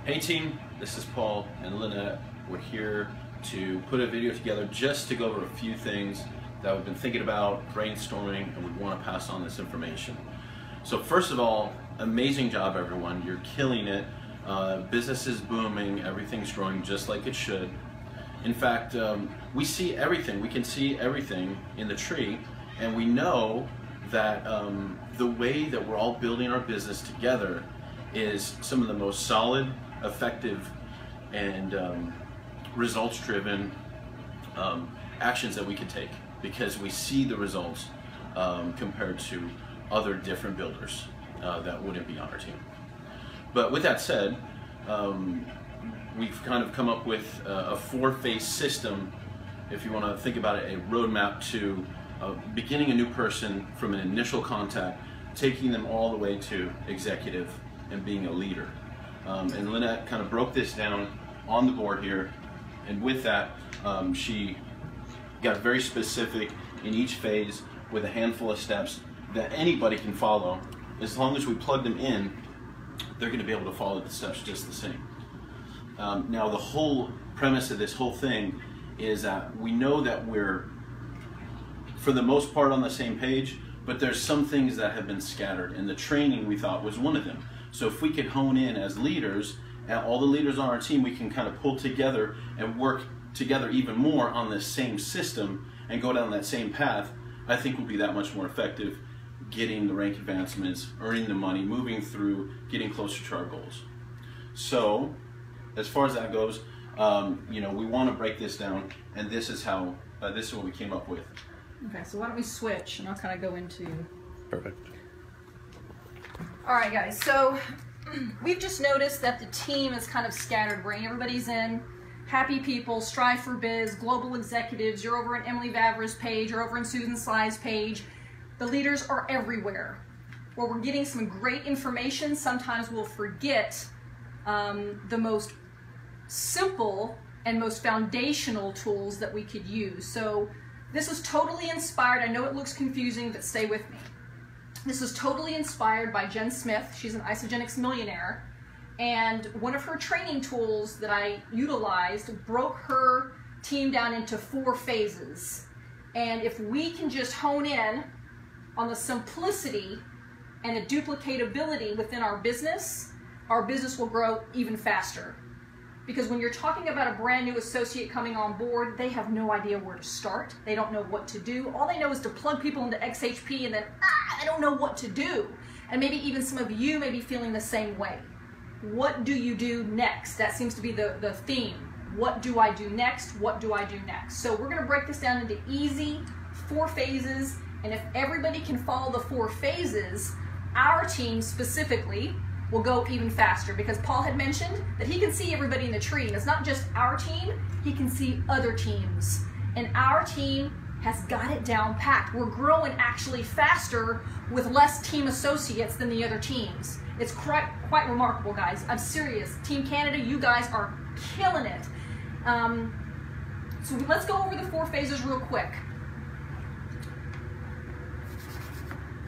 Hey team, this is Paul and Lynette. We're here to put a video together just to go over a few things that we've been thinking about, brainstorming, and we want to pass on this information. So first of all, amazing job everyone. You're killing it. Business is booming, everything's growing just like it should. In fact, we see everything. We can see everything in the tree, and we know that the way that we're all building our business together is some of the most solid, effective, and results-driven actions that we could take, because we see the results compared to other different builders that wouldn't be on our team. But with that said, we've kind of come up with a four-phase system, if you want to think about it, a roadmap to beginning a new person from an initial contact, taking them all the way to executive and being a leader. And Lynette kind of broke this down on the board here, and with that, she got very specific in each phase with a handful of steps that anybody can follow. As long as we plug them in, they're going to be able to follow the steps just the same. Now, the whole premise of this whole thing is that we know that we're, for the most part, on the same page, but there's some things that have been scattered, and the training we thought was one of them. So if we could hone in as leaders, and all the leaders on our team, we can kind of pull together and work together even more on this same system and go down that same path, I think we'll be that much more effective getting the rank advancements, earning the money, moving through, getting closer to our goals. So as far as that goes, you know, we want to break this down, and this is how this is what we came up with. Okay, so why don't we switch, and I'll kind of go into... Perfect. All right, guys, so we've just noticed that the team is kind of scattered. Everybody's in Happy People, Strive for Biz, Global Executives. You're over on Emily Vavra's page, you're over on Susan Sly's page. The leaders are everywhere. Where we're getting some great information, sometimes we'll forget the most simple and most foundational tools that we could use. So this is totally inspired. I know it looks confusing, but stay with me. This is totally inspired by Jen Smith. She's an Isogenics millionaire. And one of her training tools that I utilized broke her team down into 4 phases. And if we can just hone in on the simplicity and the duplicatability within our business will grow even faster. Because when you're talking about a brand new associate coming on board, they have no idea where to start. They don't know what to do. All they know is to plug people into XHP, and then, I don't know what to do. And maybe even some of you may be feeling the same way. What do you do next? That seems to be the theme. What do I do next? What do I do next? So we're going to break this down into easy 4 phases. And if everybody can follow the 4 phases, our team specifically will go even faster, because Paul had mentioned that he can see everybody in the tree, and it's not just our team, he can see other teams. And our team has got it down packed. We're growing actually faster with less team associates than the other teams. It's quite remarkable, guys. I'm serious. Team Canada, you guys are killing it. So let's go over the 4 phases real quick.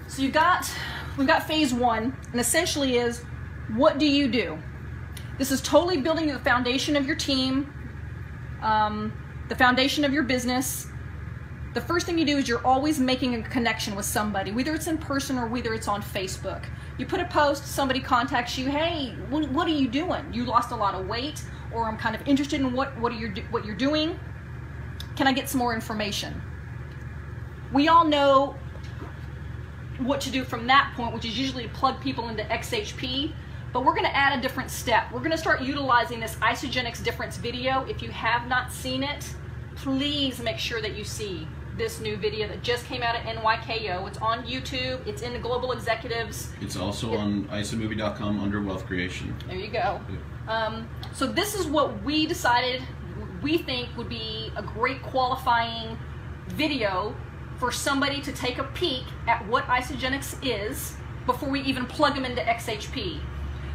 So we've got phase 1, and essentially is, what do you do? This is totally building the foundation of your team, the foundation of your business. The first thing you do is you're always making a connection with somebody, whether it's in person or whether it's on Facebook. You put a post, somebody contacts you, hey, what are you doing? You lost a lot of weight, or I'm kind of interested in what you're doing. Can I get some more information? We all know what to do from that point, which is usually plug people into XHP, but we're going to add a different step. We're going to start utilizing this Isogenics difference video. If you have not seen it, please make sure that you see this new video that just came out at NYKO. It's on YouTube. It's in the Global Executives. It's also on isomovie.com under Wealth Creation. There you go. So this is what we decided we think would be a great qualifying video for somebody to take a peek at what Isogenics is before we even plug them into XHP.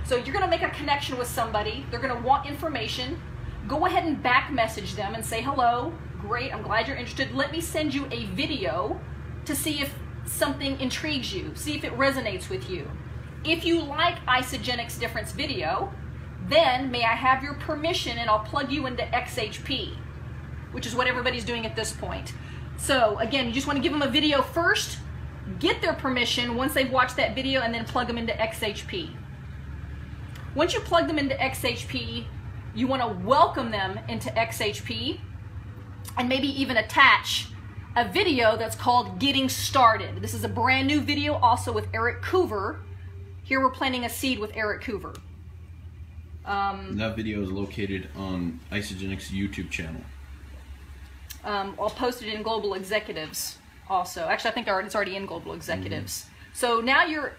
So you're going to make a connection with somebody. They're going to want information. Go ahead and back message them and say, hello, great, I'm glad you're interested. Let me send you a video to see if something intrigues you, see if it resonates with you. If you like Isogenics difference video, Then may I have your permission and I'll plug you into XHP, which is what everybody's doing at this point. So again, you just want to give them a video first, get their permission once they've watched that video, and then plug them into XHP. Once you plug them into XHP, you want to welcome them into XHP and maybe even attach a video that's called Getting Started. This is a brand new video also with Eric Coover. Here we're planting a seed with Eric Coover. That video is located on Isagenix YouTube channel. I'll post it in Global Executives also. Actually, I think it's already in Global Executives. So now you're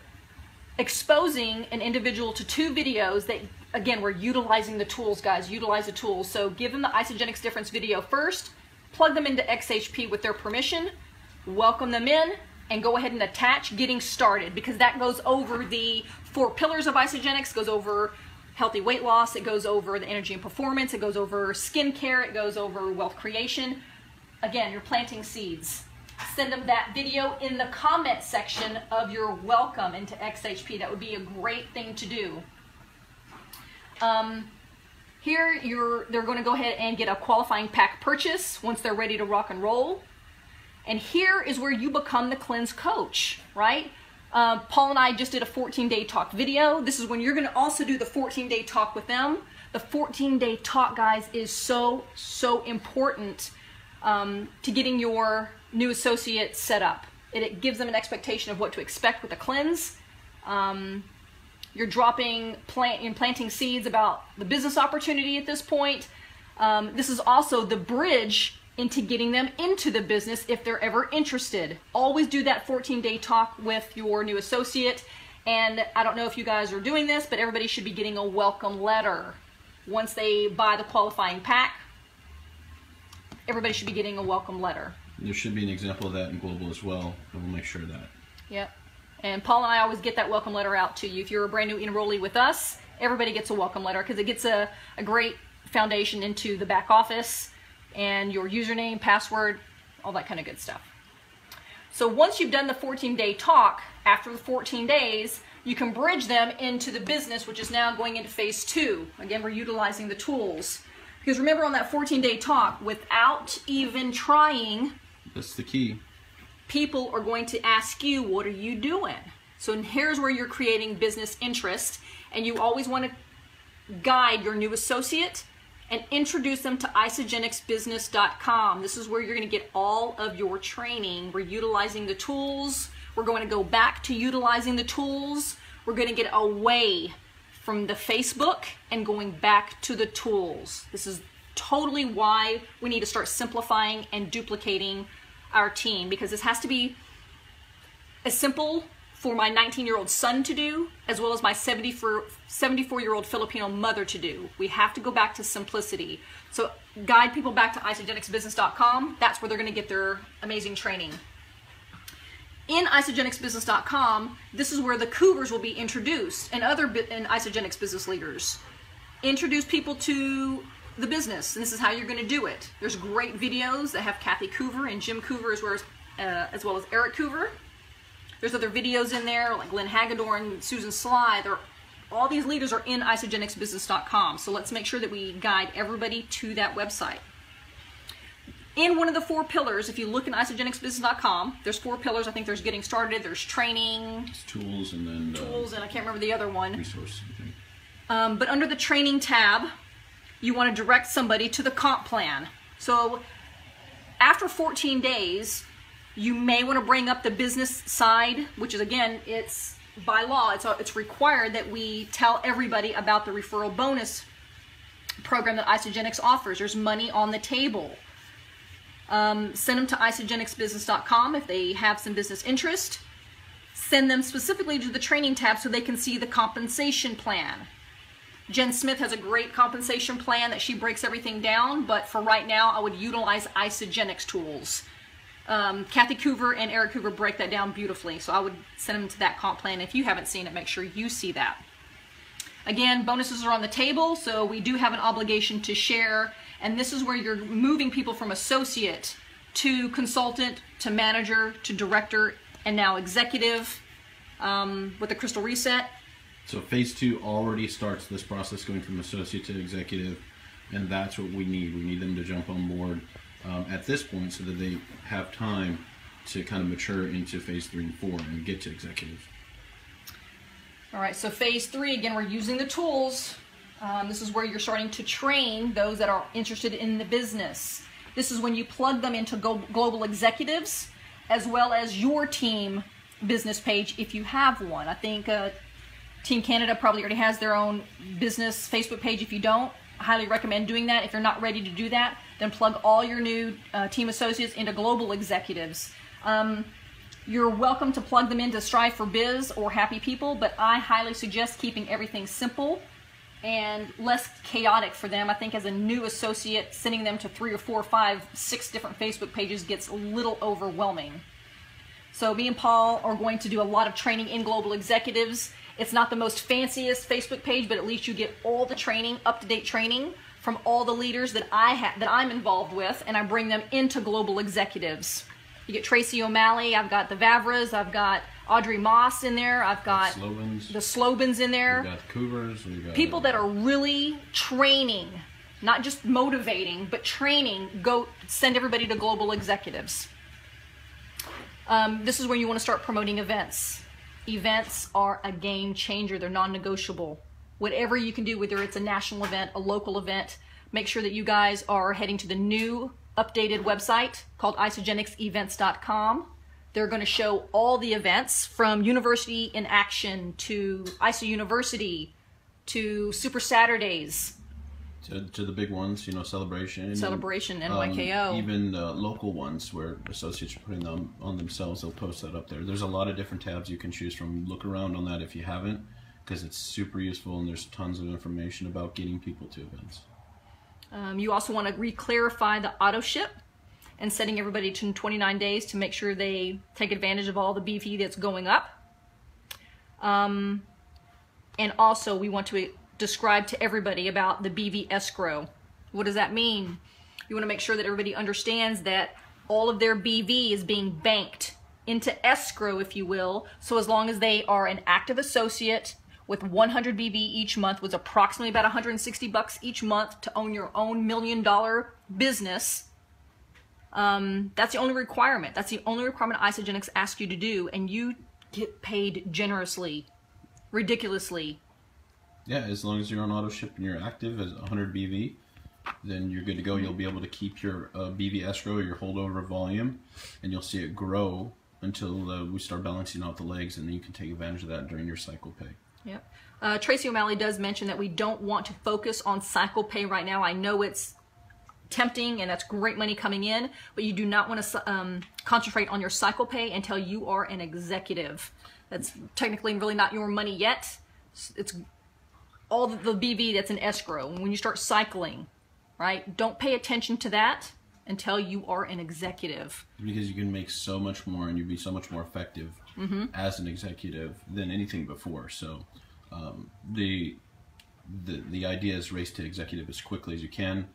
exposing an individual to 2 videos that, again, we're utilizing the tools, guys. Utilize the tools. So give them the Isagenix Difference video first, plug them into XHP with their permission, welcome them in, and go ahead and attach Getting Started, because that goes over the 4 pillars of Isagenix, goes over healthy weight loss, it goes over the energy and performance, it goes over skincare, it goes over wealth creation. Again, you're planting seeds. Send them that video in the comment section of your welcome into XHP. That would be a great thing to do. Here, they're going to go ahead and get a qualifying pack purchase once they're ready to rock and roll. And here is where you become the cleanse coach, right? Paul and I just did a 14-day talk video. This is when you're going to also do the 14-day talk with them. The 14-day talk, guys, is so, so important to getting your new associate set up. It gives them an expectation of what to expect with the cleanse. You're planting seeds about the business opportunity at this point. This is also the bridge into getting them into the business if they're ever interested. Always do that 14-day talk with your new associate. And I don't know if you guys are doing this, but everybody should be getting a welcome letter. Once they buy the qualifying pack, everybody should be getting a welcome letter. There should be an example of that in Global as well, and we'll make sure of that. Yep. And Paul and I always get that welcome letter out to you. If you're a brand new enrollee with us, everybody gets a welcome letter because it gets a great foundation into the back office and your username, password, all that kind of good stuff. So once you've done the 14-day talk, after the 14 days, you can bridge them into the business, which is now going into phase 2. Again, we're utilizing the tools. Because remember, on that 14-day talk, without even trying, that's the key. People are going to ask you, what are you doing? So here's where you're creating business interest, and you always want to guide your new associate and introduce them to isagenixbusiness.com. This is where you're going to get all of your training. We're utilizing the tools. We're going to go back to utilizing the tools. We're going to get away from the Facebook and going back to the tools. This is totally why we need to start simplifying and duplicating our team, because this has to be as simple for my 19-year-old son to do as well as my 74-year-old Filipino mother to do. We have to go back to simplicity. So guide people back to isagenixbusiness.com. That's where they're going to get their amazing training. In isagenixbusiness.com, this is where the Cougars will be introduced, and other Isagenix business leaders. Introduce people to the business, and this is how you're going to do it. There's great videos that have Kathy Coover and Jim Coover as well as Eric Coover. There's other videos in there like Lynn Hagedorn, Susan Sly. All these leaders are in isagenixbusiness.com, so let's make sure that we guide everybody to that website. In one of the 4 pillars, if you look in isagenixbusiness.com, there's 4 pillars. I think there's getting started, there's training, it's tools, and then tools, and I can't remember the other one. Resources, I think. But under the training tab, you want to direct somebody to the comp plan. So after 14 days, you may want to bring up the business side, which is, again, it's by law, it's required that we tell everybody about the referral bonus program that Isagenix offers. There's money on the table. Send them to isagenixbusiness.com if they have some business interest. Send them specifically to the training tab so they can see the compensation plan. Jen Smith has a great compensation plan that she breaks everything down, but for right now, I would utilize Isagenix tools. Kathy Coover and Eric Coover break that down beautifully, so I would send them to that comp plan. If you haven't seen it, make sure you see that. Again, bonuses are on the table, so we do have an obligation to share, and this is where you're moving people from associate to consultant to manager to director and now executive with the Crystal Reset. So phase 2 already starts this process going from associate to executive, and that's what we need. We need them to jump on board at this point so that they have time to kind of mature into phase 3 and 4 and get to executive. All right, so phase 3, again, we're using the tools. This is where you're starting to train those that are interested in the business. This is when you plug them into global executives as well as your team business page if you have one. I think Team Canada probably already has their own business Facebook page. If you don't, I highly recommend doing that. If you're not ready to do that, then plug all your new team associates into global executives. You're welcome to plug them into Strive for Biz or Happy People, but I highly suggest keeping everything simple and less chaotic for them. I think as a new associate, sending them to 3 or 4, 5, 6 different Facebook pages gets a little overwhelming. So me and Paul are going to do a lot of training in global executives. It's not the most fanciest Facebook page, but at least you get all the training, up-to-date training from all the leaders that I'm involved with, and I bring them into global executives. You get Tracy O'Malley, I've got the Vavras, I've got Audrey Moss in there, I've got the Slobans in there. We've got the Cougars. We've got people that are really training, not just motivating, but training. Go send everybody to global executives. This is where you want to start promoting events. Events are a game changer. They're non-negotiable. Whatever you can do, whether it's a national event, a local event, make sure that you guys are heading to the new updated website called isagenixevents.com. They're going to show all the events from University in Action to ISA University to Super Saturdays. To the big ones, you know, Celebration, NYKO. Even local ones where associates are putting them on themselves, they'll post that up there. There's a lot of different tabs you can choose from. Look around on that if you haven't, because it's super useful and there's tons of information about getting people to events. You also want to re-clarify the auto ship and setting everybody to 29 days to make sure they take advantage of all the BV that's going up. And also we want to describe to everybody about the BV escrow. What does that mean? You want to make sure that everybody understands that all of their BV is being banked into escrow, if you will. So as long as they are an active associate with 100 BV each month, was approximately about $160 each month to own your own $1 million business. That's the only requirement. That's the only requirement Isagenix asks you to do, and you get paid generously, ridiculously. Yeah, as long as you're on auto ship and you're active as 100 BV, then you're good to go. You'll be able to keep your BV escrow, your holdover volume, and you'll see it grow until we start balancing out the legs, and then you can take advantage of that during your cycle pay. Yep. Tracy O'Malley does mention that we don't want to focus on cycle pay right now. I know it's tempting and that's great money coming in, but you do not want to concentrate on your cycle pay until you are an executive. That's technically really not your money yet. It's all the BV that's in escrow. When you start cycling, right? Don't pay attention to that until you are an executive. Because you can make so much more and you'd be so much more effective as an executive than anything before. So the idea is race to executive as quickly as you can.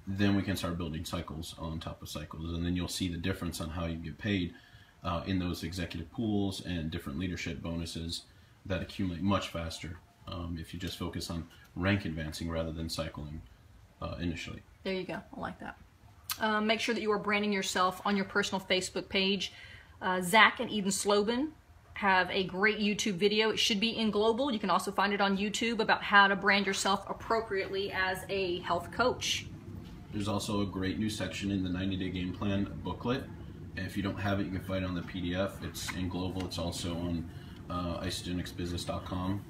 Then we can start building cycles on top of cycles, and then you'll see the difference on how you get paid in those executive pools and different leadership bonuses that accumulate much faster if you just focus on rank advancing rather than cycling initially. There you go. I like that. Make sure that you are branding yourself on your personal Facebook page. Zach and Eden Sloban have a great YouTube video. It should be in global. You can also find it on YouTube about how to brand yourself appropriately as a health coach. There's also a great new section in the 90-day game plan booklet. And if you don't have it, you can find it on the PDF. It's in global. It's also on isagenixbusiness.com.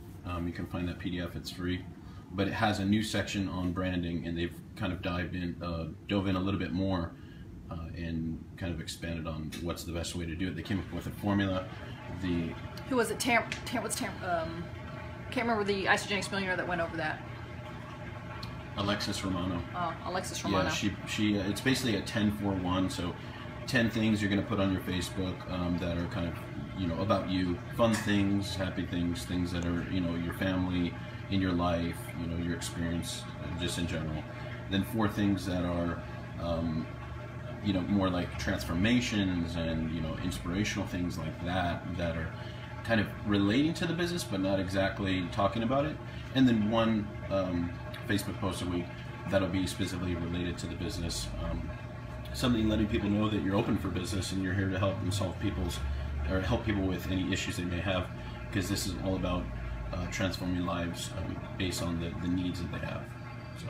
You can find that PDF. It's free. But it has a new section on branding, and they've kind of dove in a little bit more and kind of expanded on what's the best way to do it. They came up with a formula. Who was it? Can't remember the Isagenix millionaire that went over that. Alexis Romano. Oh, Alexis Romano. Yeah, it's basically a 10-4-1. So 10 things you're going to put on your Facebook that are kind of, about you. Fun things, happy things, things that are, your family, in your life, your experience, just in general. Then 4 things that are, more like transformations and, inspirational things like that, that are kind of relating to the business but not exactly talking about it, and then one Facebook post a week that'll be specifically related to the business. Something letting people know that you're open for business and you're here to help them solve help people with any issues they may have, because this is all about transforming lives based on the needs that they have. So.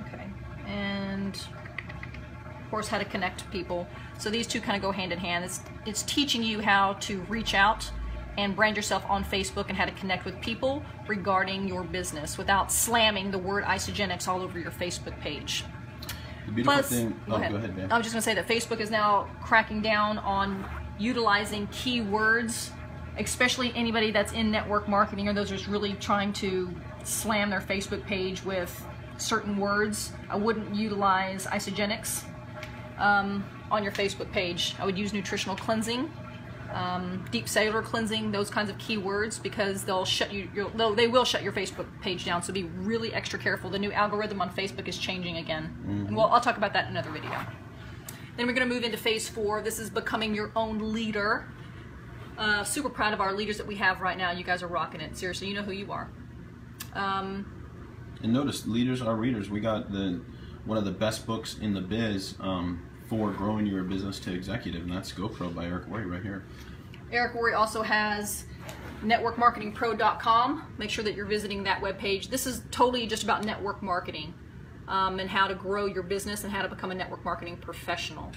Okay, and of course how to connect to people. So these two kind of go hand in hand. It's teaching you how to reach out and brand yourself on Facebook and how to connect with people regarding your business without slamming the word Isagenix all over your Facebook page. The beautiful thing, go ahead, man. I was just going to say that Facebook is now cracking down on utilizing keywords, especially anybody that's in network marketing or those who's really trying to slam their Facebook page with certain words. I wouldn't utilize Isagenix on your Facebook page. I would use nutritional cleansing, deep cellular cleansing, those kinds of keywords, because they'll shut they will shut your Facebook page down. So be really extra careful. The new algorithm on Facebook is changing again. Mm-hmm. Well, I'll talk about that in another video. Then we're going to move into phase 4. This is becoming your own leader. Super proud of our leaders that we have right now. You guys are rocking it. Seriously, you know who you are. And notice, leaders are readers. We got one of the best books in the biz for growing your business to executive, and that's GoPro by Eric Worre right here. Eric Worre also has networkmarketingpro.com. Make sure that you're visiting that webpage. This is totally just about network marketing and how to grow your business and how to become a network marketing professional.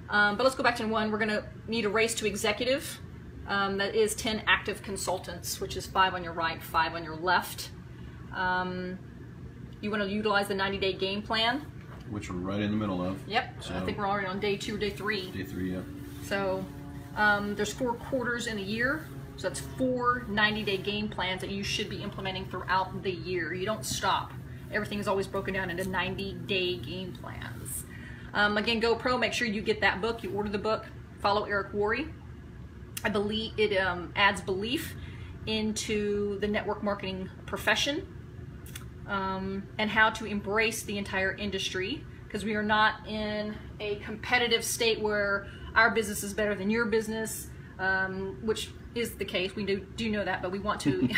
But let's go back to one. We're going to need a race to executive. That is 10 active consultants, which is 5 on your right, 5 on your left. You want to utilize the 90-day game plan, which we're right in the middle of. Yep. So I think we're already on day 2 or day 3. Day 3, yep. So there's 4 quarters in a year. So that's 4 90-day game plans that you should be implementing throughout the year. You don't stop. Everything is always broken down into 90-day game plans. Again, GoPro, make sure you get that book. You order the book. Follow Eric Worre. I believe it adds belief into the network marketing profession and how to embrace the entire industry, because we are not in a competitive state where our business is better than your business, which is the case. We do know that, but we want to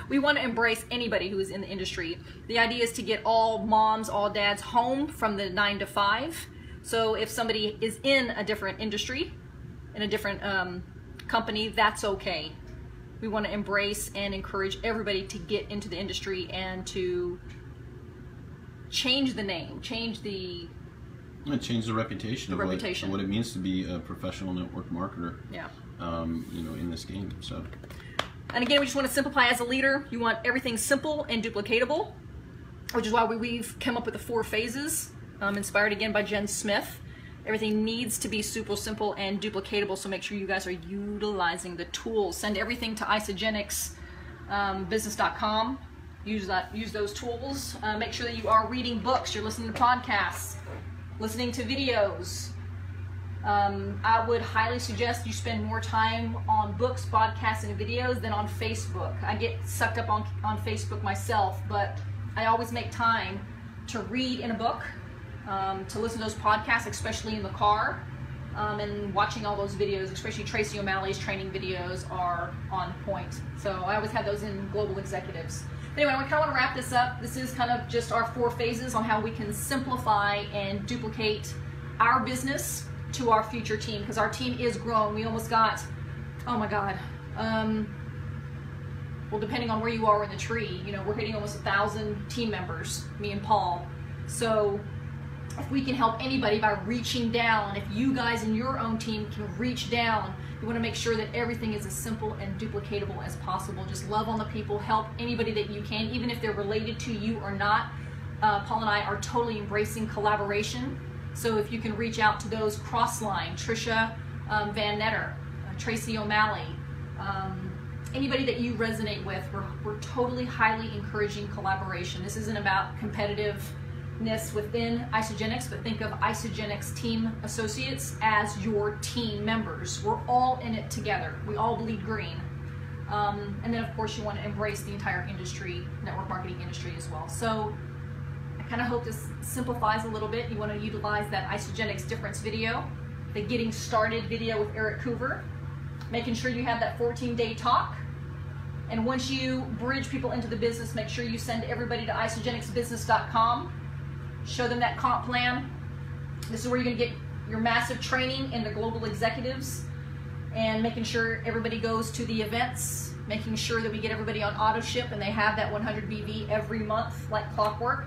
we want to embrace anybody who is in the industry. The idea is to get all moms, all dads home from the 9 to 5. So if somebody is in a different industry, in a different company, that's okay. We want to embrace and encourage everybody to get into the industry and to change the name, change the reputation of what it means to be a professional network marketer. Yeah. In this game. So. And again, we just want to simplify as a leader. You want everything simple and duplicatable, which is why we've come up with the 4 phases, inspired again by Jen Smith. Everything needs to be super simple and duplicatable, so make sure you guys are utilizing the tools. Send everything to isagenixbusiness.com. Use those tools. Make sure that you are reading books, you're listening to podcasts, listening to videos. I would highly suggest you spend more time on books, podcasts, and videos than on Facebook. I get sucked up on Facebook myself, but I always make time to read in a book, to listen to those podcasts, especially in the car, and watching all those videos, especially Tracy O'Malley's training videos are on point. So I always have those in Global Executives. But anyway, I kind of want to wrap this up. This is kind of just our 4 phases on how we can simplify and duplicate our business to our future team, because our team is growing. We almost got, oh my God, well, depending on where you are in the tree, we're hitting almost 1,000 team members, me and Paul. So if we can help anybody by reaching down, if you guys in your own team can reach down, you want to make sure that everything is as simple and duplicatable as possible. Just love on the people, help anybody that you can, even if they're related to you or not. Paul and I are totally embracing collaboration. So if you can reach out to those cross-line, Trisha Van Netter, Tracy O'Malley, anybody that you resonate with, we're totally highly encouraging collaboration. This isn't about competitiveness within Isagenix, but think of Isagenix team associates as your team members. We're all in it together. We all bleed green. And then of course you want to embrace the entire industry, network marketing industry as well. So I kind of hope this simplifies a little bit. You want to utilize that Isagenix difference video, the getting started video with Eric Coover, making sure you have that 14-day talk, And once you bridge people into the business, make sure you send everybody to isogenicsbusiness.com. Show them that comp plan. This is where you're going to get your massive training in the global executives, and making sure everybody goes to the events, making sure that we get everybody on auto ship and they have that 100 BV every month like clockwork,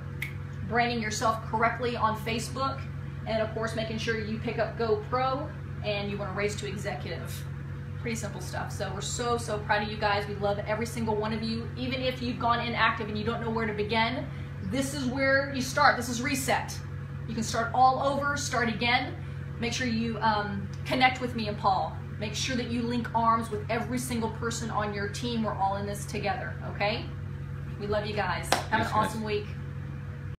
branding yourself correctly on Facebook, and of course making sure you pick up Go Pro and you want to raise to executive. Pretty simple stuff. So we're so proud of you guys. We love every single one of you. Even if you've gone inactive and you don't know where to begin, this is where you start. This is reset. You can start all over, start again. Make sure you connect with me and Paul. Make sure that you link arms with every single person on your team. We're all in this together, okay? We love you guys. Have an awesome week.